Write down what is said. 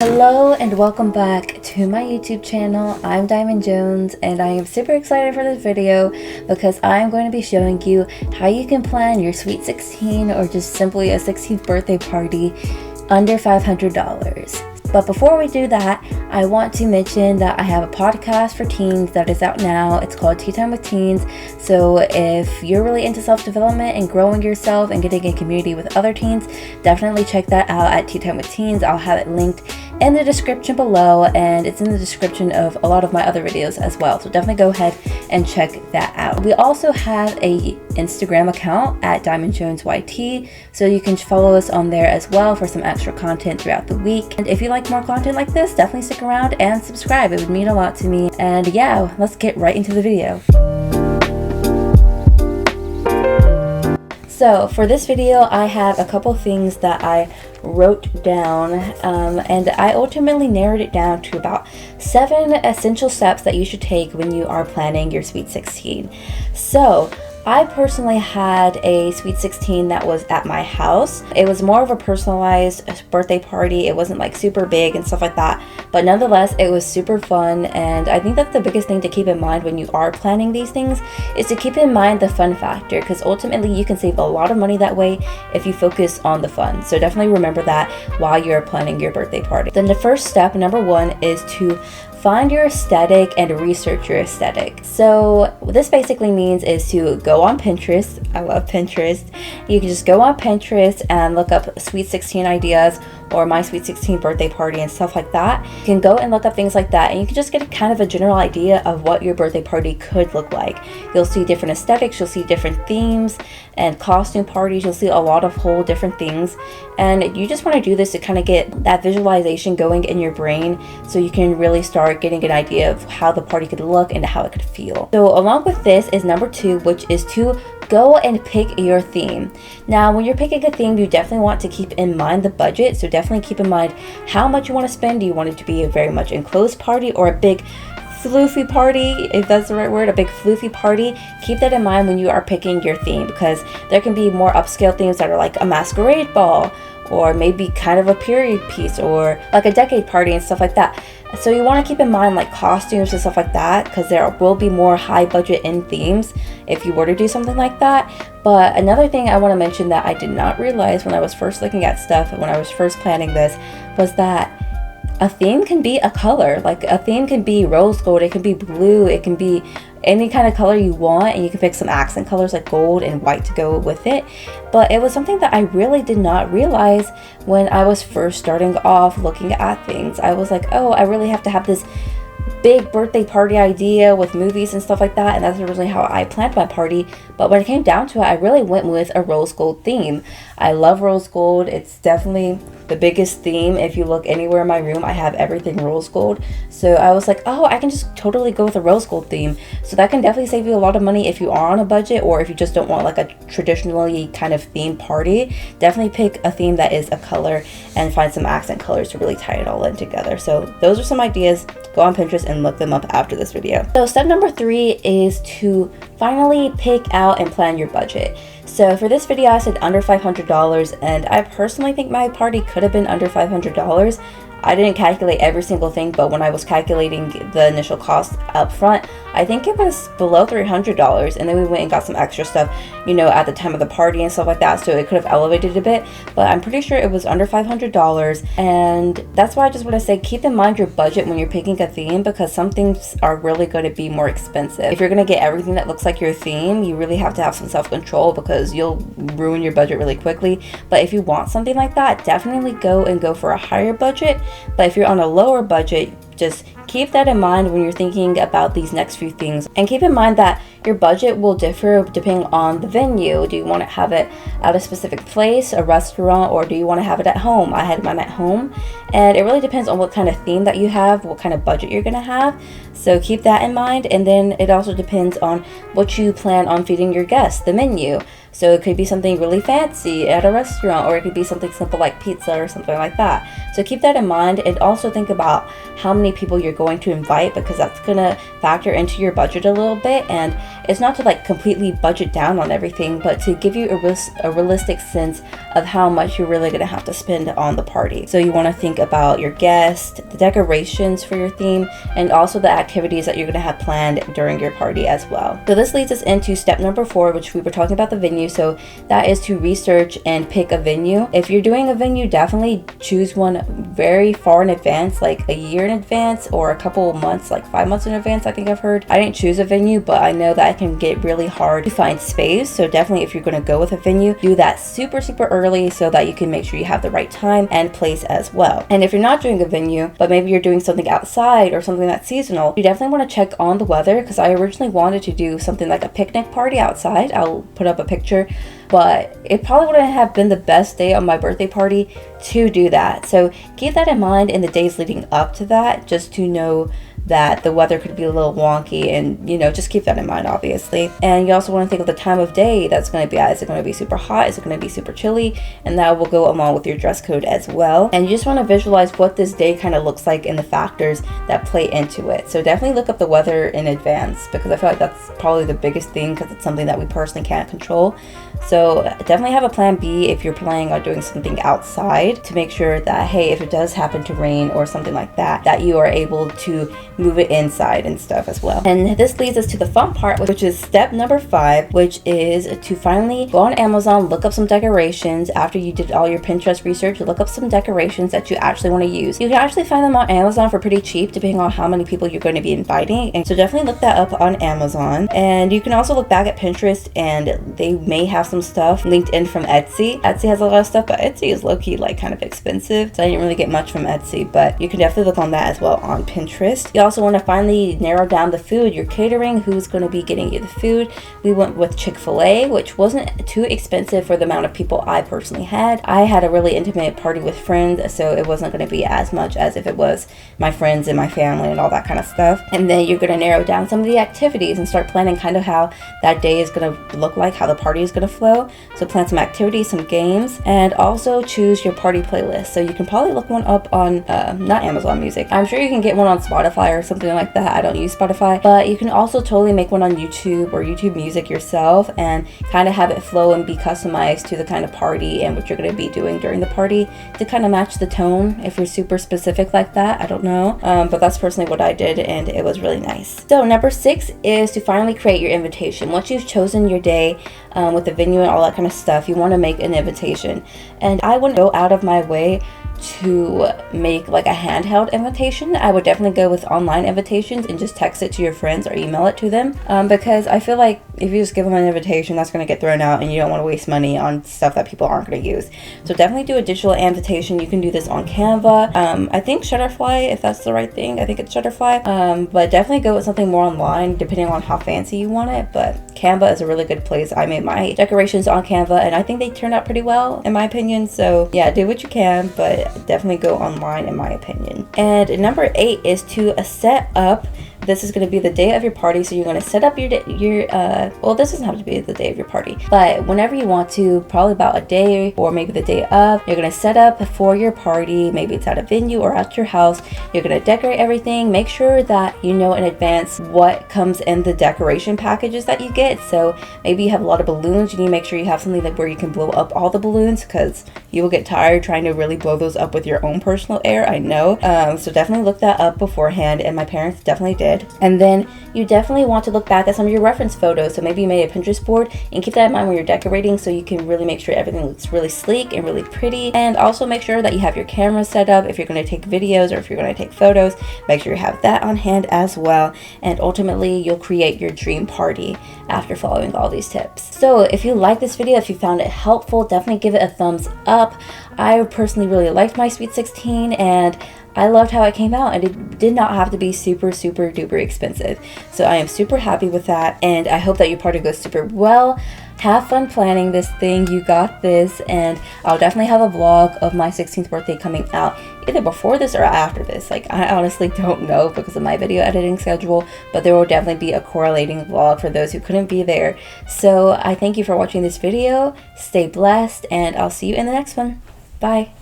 Hello and welcome back to my YouTube channel. I'm Diamond Jones and I am super excited for this video because I'm going to be showing you how you can plan your sweet 16 or just simply a 16th birthday party under $500. But before we do that, I want to mention that I have a podcast for teens that is out now. It's called Tea Time with Teens. So if you're really into self-development and growing yourself and getting in community with other teens, definitely check that out at Tea Time with Teens. I'll have it linked in the description below, and it's in the description of a lot of my other videos as well. So definitely go ahead and check that out. We also have a Instagram account at Diamond Jones YT, so you can follow us on there as well for some extra content throughout the week. And if you like more content like this, definitely stick around and subscribe. It would mean a lot to me. And yeah, let's get right into the video. So for this video, I have a couple things that I wrote down, and I ultimately narrowed it down to about 7 essential steps that you should take when you are planning your Sweet 16. So I personally had a Sweet 16 that was at my house. It was more of a personalized birthday party. It wasn't like super big and stuff like that, but nonetheless, it was super fun. And I think that's the biggest thing to keep in mind when you are planning these things is to keep in mind the fun factor, because ultimately you can save a lot of money that way if you focus on the fun. So definitely remember that while you're planning your birthday party. Then the first step, number 1, is to find your aesthetic and research your aesthetic. So what this basically means is to go on Pinterest. I love Pinterest. You can just go on Pinterest and look up Sweet 16 ideas or my Sweet 16 birthday party and stuff like that. You can go and look up things like that, and you can just get kind of a general idea of what your birthday party could look like. You'll see different aesthetics, you'll see different themes and costume parties. You'll see a lot of whole different things, and you just want to do this to kind of get that visualization going in your brain so you can really start getting an idea of how the party could look and how it could feel. So along with this is number 2, which is to go and pick your theme. Now, when you're picking a theme, you definitely want to keep in mind the budget. So definitely keep in mind how much you want to spend. Do you want it to be a very much enclosed party or a big floofy party, if that's the right word, a big floofy party? Keep that in mind when you are picking your theme, because there can be more upscale themes that are like a masquerade ball or maybe kind of a period piece or like a decade party and stuff like that. So you want to keep in mind like costumes and stuff like that, because there will be more high budget in themes if you were to do something like that. But another thing I want to mention that I did not realize when I was first looking at stuff, when I was first planning this, was that a theme can be a color. Like a theme can be rose gold, it can be blue, it can be any kind of color you want, and you can pick some accent colors like gold and white to go with it. But it was something that I really did not realize when I was first starting off looking at things. I was like, oh, I really have to have this big birthday party idea with movies and stuff like that, and that's originally how I planned my party. But when it came down to it, I really went with a rose gold theme. I love rose gold. It's definitely the biggest theme. If you look anywhere in my room, I have everything rose gold. So I was like, oh, I can just totally go with a rose gold theme. So that can definitely save you a lot of money if you are on a budget, or if you just don't want like a traditionally kind of themed party. Definitely pick a theme that is a color and find some accent colors to really tie it all in together. So those are some ideas. Go on Pinterest and look them up after this video. So step number 3 is to finally pick out and plan your budget. So for this video, I said under $500, and I personally think my party could have been under $500. I didn't calculate every single thing, but when I was calculating the initial cost up front, I think it was below $300, and then we went and got some extra stuff, you know, at the time of the party and stuff like that, so it could have elevated a bit, but I'm pretty sure it was under $500, and that's why I just want to say keep in mind your budget when you're picking a theme, because some things are really going to be more expensive. If you're going to get everything that looks like your theme, you really have to have some self-control, because you'll ruin your budget really quickly. But if you want something like that, definitely go for a higher budget. But if you're on a lower budget, just keep that in mind when you're thinking about these next few things. And keep in mind that your budget will differ depending on the venue. Do you want to have it at a specific place, a restaurant, or do you want to have it at home? I had mine at home, and it really depends on what kind of theme that you have, what kind of budget you're going to have. So keep that in mind. And then it also depends on what you plan on feeding your guests, the menu. So it could be something really fancy at a restaurant, or it could be something simple like pizza or something like that. So keep that in mind, and also think about how many people you're going to invite, because that's gonna factor into your budget a little bit. And it's not to like completely budget down on everything, but to give you a realistic sense of how much you're really gonna have to spend on the party. So you want to think about your guests, the decorations for your theme, and also the activities that you're gonna have planned during your party as well. So this leads us into step number 4, which we were talking about the venue. So that is to research and pick a venue. If you're doing a venue, definitely choose one very far in advance, like a year in advance or a couple of months, like 5 months in advance. I think I've heard. I didn't choose a venue, but I know that it can get really hard to find space. So definitely, if you're going to go with a venue, do that super early so that you can make sure you have the right time and place as well. And if you're not doing a venue, but maybe you're doing something outside or something that's seasonal, you definitely want to check on the weather, because I originally wanted to do something like a picnic party outside. I'll put up a picture, but it probably wouldn't have been the best day on my birthday party to do that. So keep that in mind in the days leading up to that, just to know that the weather could be a little wonky, and just keep that in mind, obviously. And you also want to think of the time of day that's going to be at. Is it going to be super hot? Is it going to be super chilly? And that will go along with your dress code as well. And you just want to visualize what this day kind of looks like and the factors that play into it. So definitely look up the weather in advance, because I feel like that's probably the biggest thing, because it's something that we personally can't control. So definitely have a plan B if you're planning on doing something outside, to make sure that, hey, if it does happen to rain or something like that, that you are able to move it inside and stuff as well. And this leads us to the fun part, which is step number 5, which is to finally go on Amazon, look up some decorations. After you did all your Pinterest research, look up some decorations that you actually want to use. You can actually find them on Amazon for pretty cheap, depending on how many people you're going to be inviting. And so definitely look that up on Amazon. And you can also look back at Pinterest, and they may have some stuff linked in from Etsy. Etsy has a lot of stuff, but Etsy is low-key like kind of expensive, so I didn't really get much from Etsy, but you can definitely look on that as well on Pinterest. You also want to finally narrow down the food, your catering, who's going to be getting you the food. We went with Chick-fil-A, which wasn't too expensive for the amount of people I personally had. I had a really intimate party with friends, so it wasn't going to be as much as if it was my friends and my family and all that kind of stuff. And then you're going to narrow down some of the activities and start planning kind of how that day is going to look like, how the party is going to flow. So plan some activities, some games, and also choose your party playlist. So you can probably look one up on not Amazon Music. I'm sure you can get one on Spotify or something like that. I don't use Spotify, but you can also totally make one on YouTube or YouTube Music yourself, and kind of have it flow and be customized to the kind of party and what you're going to be doing during the party, to kind of match the tone. If you're super specific like that, I don't know, but that's personally what I did, and it was really nice. So number 6 is to finally create your invitation. Once you've chosen your day with the venue and all that kind of stuff, you want to make an invitation. And I wouldn't go out of my way to make like a handheld invitation. I would definitely go with online invitations and just text it to your friends or email it to them, because I feel like if you just give them an invitation, that's going to get thrown out, and you don't want to waste money on stuff that people aren't going to use. So definitely do a digital invitation. You can do this on Canva. I think Shutterfly, if that's the right thing. I think it's Shutterfly, but definitely go with something more online, depending on how fancy you want it. But Canva is a really good place. I made my decorations on Canva, and I think they turned out pretty well, in my opinion. So yeah, do what you can, but definitely go online, in my opinion. And number 8 is to set up. This is going to be the day of your party, so you're going to set up your well, this doesn't have to be the day of your party, but whenever you want to, probably about a day or maybe the day of, you're going to set up for your party. Maybe it's at a venue or at your house. You're going to decorate everything. Make sure that you know in advance what comes in the decoration packages that you get. So maybe you have a lot of balloons. You need to make sure you have something like where you can blow up all the balloons, because you will get tired trying to really blow those up with your own personal air, I know. So definitely look that up beforehand, and my parents definitely did. And then you definitely want to look back at some of your reference photos. So maybe you made a Pinterest board, and keep that in mind when you're decorating, so you can really make sure everything looks really sleek and really pretty. And also make sure that you have your camera set up if you're going to take videos or if you're going to take photos. Make sure you have that on hand as well. And ultimately, you'll create your dream party after following all these tips. So if you like this video, if you found it helpful, definitely give it a thumbs up. I personally really liked my Sweet 16, and I loved how it came out, and it did not have to be super duper expensive. So I am super happy with that, and I hope that your party goes super well. have fun planning this thing. You got this. And I'll definitely have a vlog of my 16th birthday coming out either before this or after this. Like, I honestly don't know because of my video editing schedule, but there will definitely be a correlating vlog for those who couldn't be there. So I thank you for watching this video. Stay blessed, and I'll see you in the next one. Bye.